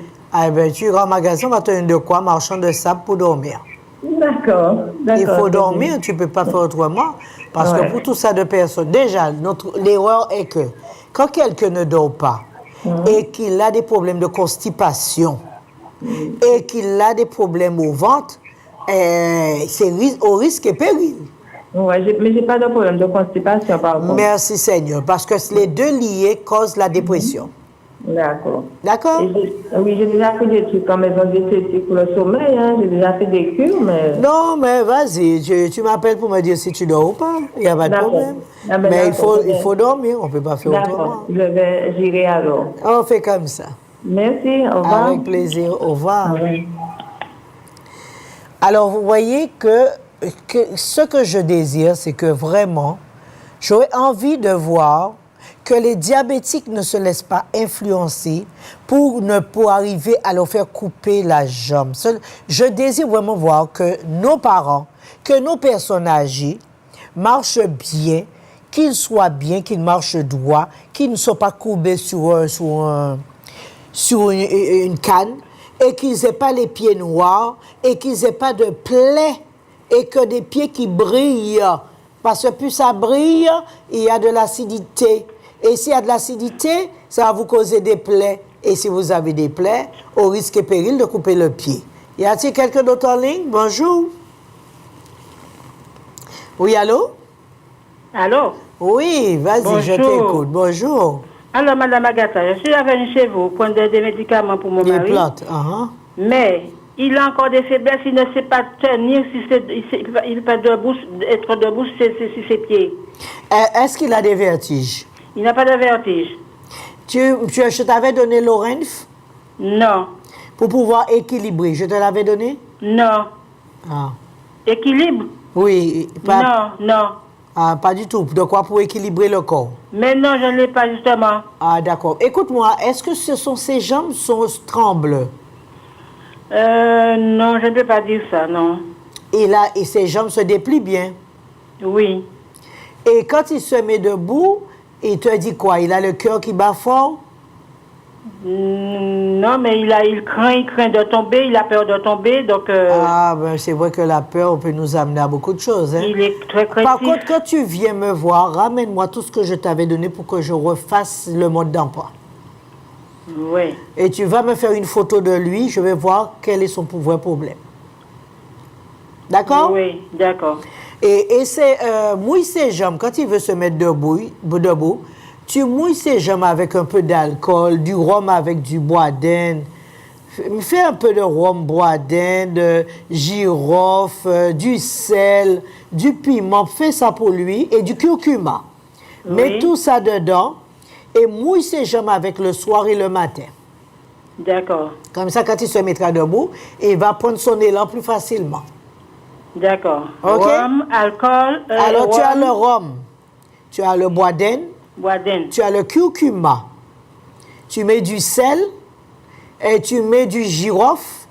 Tu iras au magasin, on va te donner de quoi, marchand de sable pour dormir. D'accord. Il faut dormir, tu ne peux pas faire autrement. Parce que pour tout ça de personnes, déjà, l'erreur est que quand quelqu'un ne dort pas et qu'il a des problèmes de constipation et qu'il a des problèmes au ventre, c'est au risque et péril. Oui, mais je n'ai pas de problème de constipation par contre. Merci Seigneur, parce que les deux liés causent la dépression. D'accord. D'accord? Oui, j'ai déjà fait des trucs en maison d'esthétique pour le sommeil, hein. J'ai déjà fait des cures, mais... Non, mais vas-y, tu m'appelles pour me dire si tu dors ou pas. Il n'y a pas de problème. Mais il faut dormir, on ne peut pas faire autrement. J'irai alors. On fait comme ça. Merci, au revoir. Avec plaisir, au revoir. Oui. Alors, vous voyez que ce que je désire, c'est que vraiment, j'aurais envie de voir que les diabétiques ne se laissent pas influencer pour arriver à leur faire couper la jambe. Je désire vraiment voir que nos parents, que nos personnes âgées marchent bien, qu'ils soient bien, qu'ils marchent droit, qu'ils ne soient pas courbés sur une canne, et qu'ils n'aient pas les pieds noirs, et qu'ils n'aient pas de plaies, et que des pieds qui brillent. Parce que plus ça brille, il y a de l'acidité. Et s'il y a de l'acidité, ça va vous causer des plaies. Et si vous avez des plaies, au risque et péril de couper le pied. Y a-t-il quelqu'un d'autre en ligne? Bonjour. Oui, allô? Allô? Oui, vas-y, je t'écoute. Bonjour. Alors, Madame Agatha, je suis venue chez vous prendre des médicaments pour mon mari. Des plantes, Mais il a encore des faiblesses, il ne sait pas tenir, il peut être debout sur ses pieds. Est-ce qu'il a des vertiges? Il n'a pas de vertige. Je t'avais donné l'Orenf? Non. Pour pouvoir équilibrer, je te l'avais donné? Non. Ah. Équilibre? Oui. Non. Ah, pas du tout. De quoi pour équilibrer le corps? Mais non, je ne l'ai pas justement. Ah, d'accord. Écoute-moi, est-ce que ces jambes tremblent? Non, je ne peux pas dire ça, non. Et ses jambes se déplient bien? Oui. Et quand il se met debout, il te dit quoi? Il a le cœur qui bat fort? Non, mais il craint de tomber, il a peur de tomber, donc... c'est vrai que la peur peut nous amener à beaucoup de choses. Hein? Il est très craintif. Par contre, quand tu viens me voir, ramène-moi tout ce que je t'avais donné pour que je refasse le mode d'emploi. Oui. Et tu vas me faire une photo de lui, je vais voir quel est son vrai problème. D'accord? Oui, d'accord. Et mouille ses jambes. Quand il veut se mettre debout, tu mouilles ses jambes avec un peu d'alcool, du rhum avec du bois d'Inde. Fais un peu de rhum bois d'Inde, girofle, du sel, du piment. Fais ça pour lui et du curcuma. Oui. Mets tout ça dedans et mouille ses jambes avec le soir et le matin. D'accord. Comme ça, quand il se mettra debout, il va prendre son élan plus facilement. D'accord. OK? Rhum, alcool... Alors, tu as le rhum, tu as le bois d'Inde, tu as le curcuma, tu mets du sel et tu mets du girofle.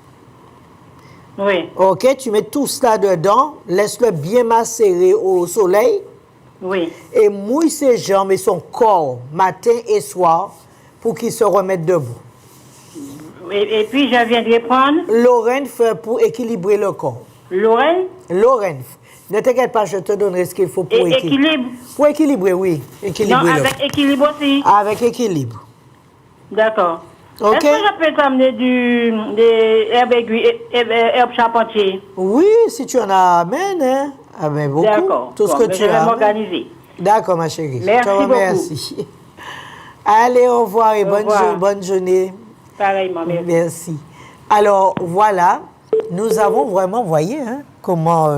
Oui. OK? Tu mets tout cela dedans, laisse-le bien macérer au soleil. Oui. Et mouille ses jambes et son corps, matin et soir, pour qu'il se remette debout. Et puis, je viendrai prendre... L'Orenf pour équilibrer le corps. L'Orenf. Ne t'inquiète pas, je te donnerai ce qu'il faut pour équilibrer. Pour équilibrer, oui. Équilibrer. Non, avec équilibre aussi. Avec équilibre. D'accord. Okay. Est-ce que je peux t'amener des herbes aiguës, herbes charpentiers? Oui, si tu en amènes, hein. Ah ben beaucoup. D'accord. Tout ce que tu je vais as. m'organiser. D'accord, ma chérie. Merci beaucoup. Merci. Allez, au revoir et bonne journée. Pareillement, merci. Merci. Alors, voilà, nous avons vraiment, voyez, hein, comment...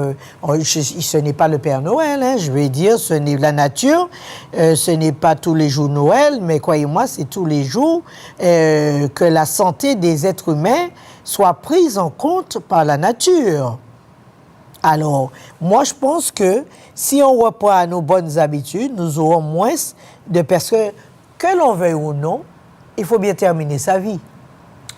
ce n'est pas le Père Noël, hein, je vais dire, ce n'est la nature, ce n'est pas tous les jours Noël, mais croyez-moi, c'est tous les jours que la santé des êtres humains soit prise en compte par la nature. Alors, moi, je pense que si on reprend à nos bonnes habitudes, nous aurons moins de personnes, que l'on veuille ou non, il faut bien terminer sa vie.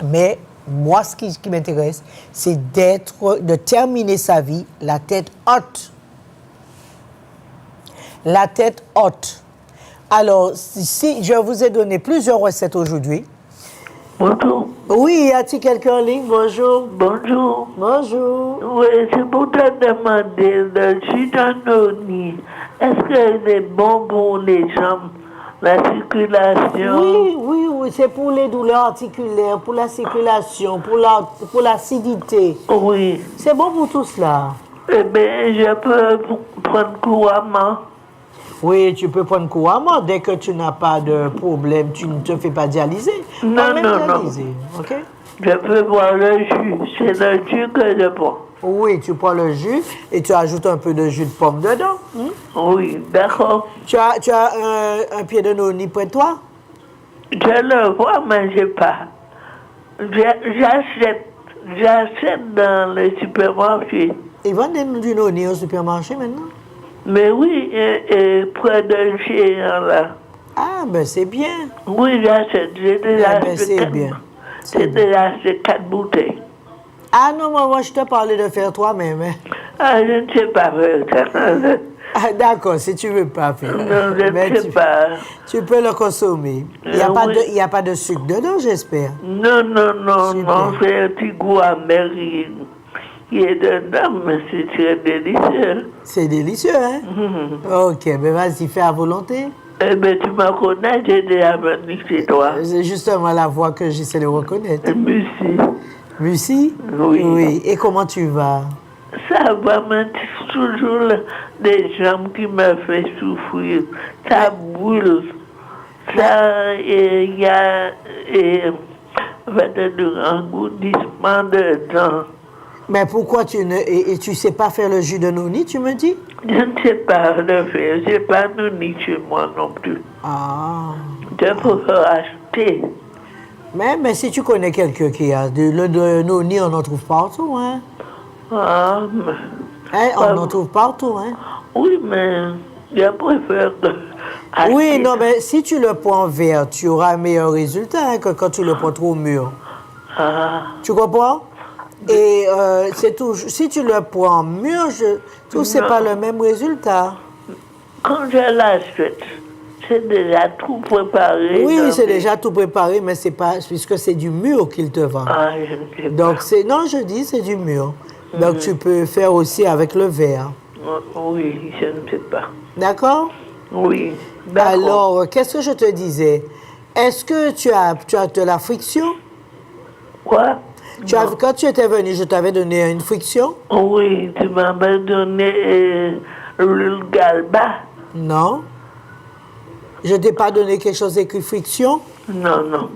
Mais moi, ce qui m'intéresse, c'est de terminer sa vie la tête haute. La tête haute. Alors, si je vous ai donné plusieurs recettes aujourd'hui. Bonjour. Oui, y a-t-il quelqu'un en ligne? Bonjour. Bonjour. Bonjour. Oui, c'est pour te demander le jus d'anoni. Est-ce que c'est bon pour les jambes, la circulation? Oui, c'est pour les douleurs articulaires, pour la circulation, pour l'acidité. Oui. C'est bon pour tout cela. Eh bien, je peux prendre couramment. Oui, tu peux prendre couramment. Dès que tu n'as pas de problème, tu ne te fais pas dialyser. Non. OK? Je peux boire le jus. C'est le jus que je prends. Oui, tu prends le jus et tu ajoutes un peu de jus de pomme dedans. Oui, d'accord. Tu as un pied de noni près de toi? Je le vois, mais je n'ai pas. J'achète dans le supermarché. Ils vendent du noni au supermarché maintenant? Mais oui, et près de chez là. Ah, ben c'est bien. Oui, j'achète. J'ai déjà acheté 4 bouteilles. Ah non, moi je te parlais de faire toi-même. Hein. Ah, je ne sais pas faire ça. Ah, d'accord, si tu ne veux pas faire. Non, je ne sais pas. Tu peux le consommer. Il n'y a pas de sucre dedans, j'espère. Non, c'est un petit goût amer qui est dedans, mais c'est très délicieux. C'est délicieux, hein? Ok, mais vas-y, fais à volonté. Eh bien, tu me connais, j'ai déjà venu chez toi. C'est justement la voix que j'essaie de reconnaître. Lucie. Lucie? Oui. Et comment tu vas? Ça va, mais toujours des jambes qui me font souffrir. Ça brûle. Ça, il y a un engourdissement dedans. Mais pourquoi tu sais pas faire le jus de noni, tu me dis? Je ne sais pas le faire. Je n'ai pas noni chez moi non plus. Ah. Je peux acheter. Mais si tu connais quelqu'un qui a le noni, on en trouve partout, hein? Ah, mais... on en trouve partout, hein? Oui, mais je préfère acheter. Oui, non, mais si tu le prends vert, tu auras un meilleur résultat hein, que quand tu le prends trop mûr. Ah. Tu comprends? Et c'est tout. Si tu le prends mûr, c'est pas le même résultat. Quand je l'achète, c'est déjà tout préparé. Oui, c'est déjà tout préparé, mais c'est pas puisque c'est du mûr qu'il te vend. Ah, je ne sais Donc non, je dis c'est du mûr. Donc tu peux faire aussi avec le vert. Oui, je ne sais pas. D'accord? Oui. D'accord. Alors, qu'est-ce que je te disais? Est-ce que tu as de la friction? Quoi? Quand tu étais venu, je t'avais donné une friction? Oui, tu m'avais donné l'huile galba. Non. Je t'ai pas donné quelque chose écrit friction? Non.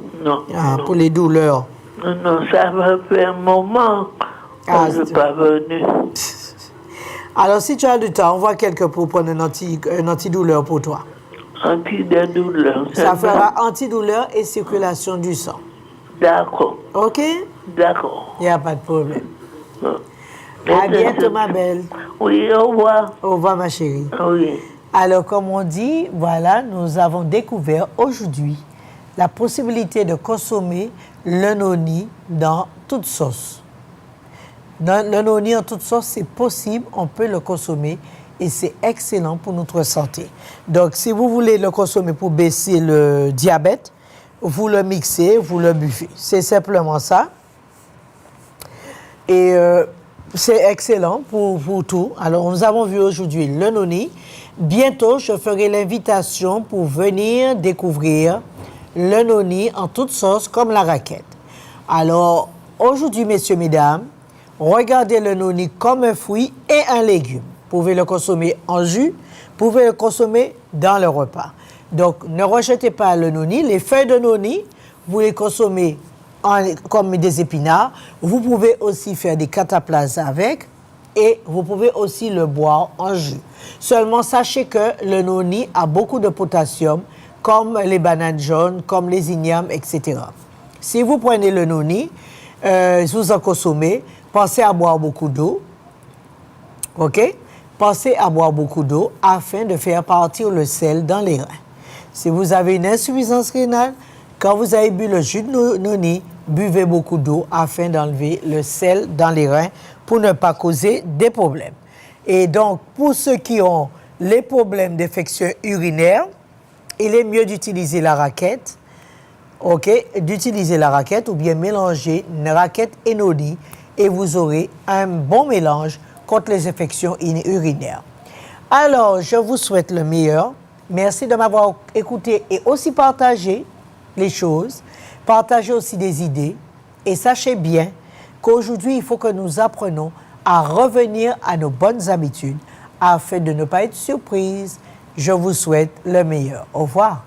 Ah, pour les douleurs. Non, ça va faire un moment que je ne suis pas venu. Alors, si tu as du temps, envoie quelqu'un pour prendre un antidouleur pour toi. Antidouleur. Ça fera antidouleur et circulation du sang. D'accord. OK? D'accord. Il n'y a pas de problème. À bientôt, ma belle. Oui, au revoir. Au revoir, ma chérie. Oui. Alors, comme on dit, voilà, nous avons découvert aujourd'hui la possibilité de consommer le noni dans toute sauce. Le noni en toute sauce, c'est possible, on peut le consommer et c'est excellent pour notre santé. Donc, si vous voulez le consommer pour baisser le diabète, vous le mixez, vous le buvez. C'est simplement ça. Et c'est excellent pour tout. Alors, nous avons vu aujourd'hui le noni. Bientôt, je ferai l'invitation pour venir découvrir le noni en toute sauce comme la raquette. Alors, aujourd'hui, messieurs, mesdames, regardez le noni comme un fruit et un légume. Vous pouvez le consommer en jus, vous pouvez le consommer dans le repas. Donc, ne rejetez pas le noni. Les feuilles de noni, vous les consommez comme des épinards. Vous pouvez aussi faire des cataplasmes avec et vous pouvez aussi le boire en jus. Seulement, sachez que le noni a beaucoup de potassium, comme les bananes jaunes, comme les ignames, etc. Si vous prenez le noni, vous en consommez, pensez à boire beaucoup d'eau. OK? Pensez à boire beaucoup d'eau afin de faire partir le sel dans les reins. Si vous avez une insuffisance rénale, quand vous avez bu le jus de noni, buvez beaucoup d'eau afin d'enlever le sel dans les reins pour ne pas causer des problèmes. Et donc, pour ceux qui ont les problèmes d'infection urinaire, il est mieux d'utiliser la raquette, OK? D'utiliser la raquette ou bien mélanger une raquette et noni et vous aurez un bon mélange contre les infections urinaires. Alors, je vous souhaite le meilleur. Merci de m'avoir écouté et aussi partagé les choses. Partagez aussi des idées. Et sachez bien qu'aujourd'hui, il faut que nous apprenions à revenir à nos bonnes habitudes afin de ne pas être surprises. Je vous souhaite le meilleur. Au revoir.